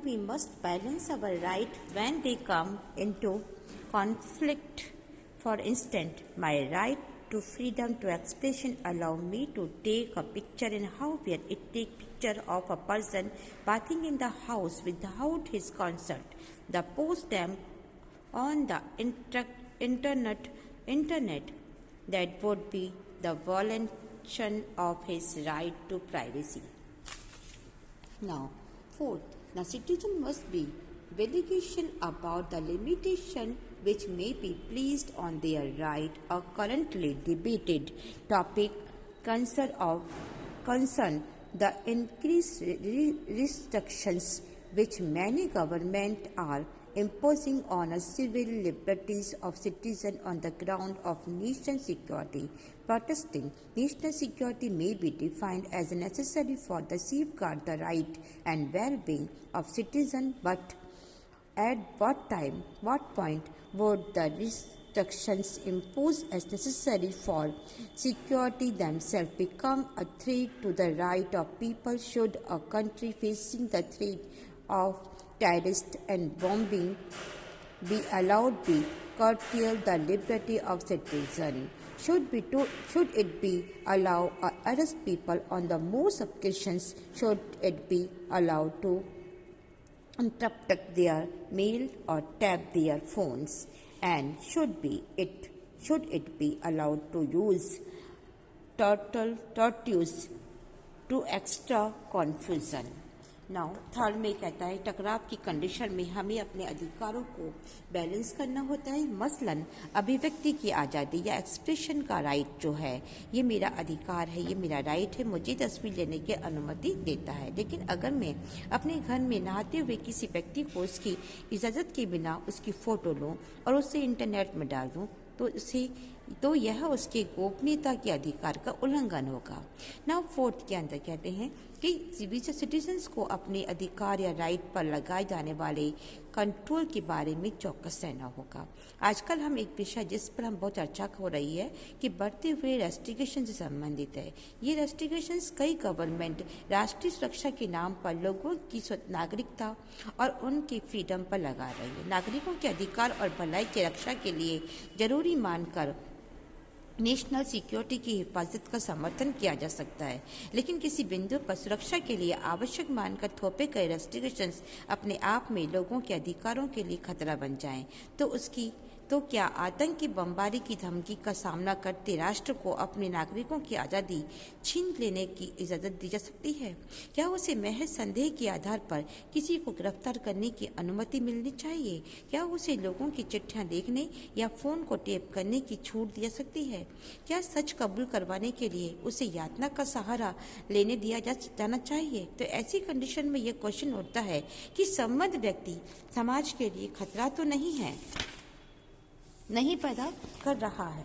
we must balance our right when they come into conflict. For instance, my right to freedom to expression allow me to take a picture in Howard. It take picture of a person bathing in the house without his consent. The post them on the internet that would be the violation of his right to privacy. Now, fourth, the citizen must be delegation about the limitation which may be placed on their right. A currently debated topic concern the increased restrictions which many governments are imposing on the civil liberties of citizens on the ground of national security. Protesting national security may be defined as necessary for the safeguard the right and well-being of citizens, but at what time, what point would the restrictions imposed as necessary for security themselves become a threat to the right of people? Should a country facing the threat of terrorist and bombing be allowed to curtail the liberty of citizens? Should it be allowed to arrest people on the most occasions? Should it be allowed to interrupt their mail or tap their phones? And should it be allowed to use tortoise to extra confusion? Now third में कहता है टकराव की condition में हमें अपने अधिकारों को बैलेंस करना होता है। मसलन अभिव्यक्ति की आज़ादी या एक्सप्रेशन का राइट जो है, ये मेरा अधिकार है, ये मेरा राइट है, मुझे तस्वीर लेने की अनुमति देता है। लेकिन अगर मैं अपने घर में नहाते हुए किसी व्यक्ति को उसकी इजाज़त के बिना उसकी फ़ोटो लूँ और उसे इंटरनेट में डाल दूँ तो यह उसके गोपनीयता के अधिकार का उल्लंघन होगा। नाउ फोर्थ के अंदर कहते हैं कि सिटीजन्स को अपने अधिकार या राइट पर लगाए जाने वाले कंट्रोल के बारे में चौकस रहना होगा। आजकल हम एक विषय जिस पर हम बहुत चर्चा हो रही है कि बढ़ते हुए रेस्ट्रिक्शन से संबंधित है। ये रेस्ट्रिक्शंस कई गवर्नमेंट राष्ट्रीय सुरक्षा के नाम पर लोगों की नागरिकता और उनकी फ्रीडम पर लगा रही है। नागरिकों के अधिकार और भलाई की रक्षा के लिए जरूरी मानकर नेशनल सिक्योरिटी की हिफाजत का समर्थन किया जा सकता है, लेकिन किसी बिंदु पर सुरक्षा के लिए आवश्यक मानकर थोपे गए रेस्ट्रिक्शंस अपने आप में लोगों के अधिकारों के लिए खतरा बन जाएं, तो क्या आतंकी बमबारी की धमकी का सामना करते राष्ट्र को अपने नागरिकों की आज़ादी छीन लेने की इजाज़त दी जा सकती है? क्या उसे महज संदेह के आधार पर किसी को गिरफ्तार करने की अनुमति मिलनी चाहिए? क्या उसे लोगों की चिट्ठियां देखने या फ़ोन को टेप करने की छूट दी जा सकती है? क्या सच कबूल करवाने के लिए उसे यातना का सहारा लेने दिया जाना चाहिए? तो ऐसी कंडीशन में यह क्वेश्चन उठता है कि संबद्ध व्यक्ति समाज के लिए खतरा तो नहीं पैदा कर रहा है।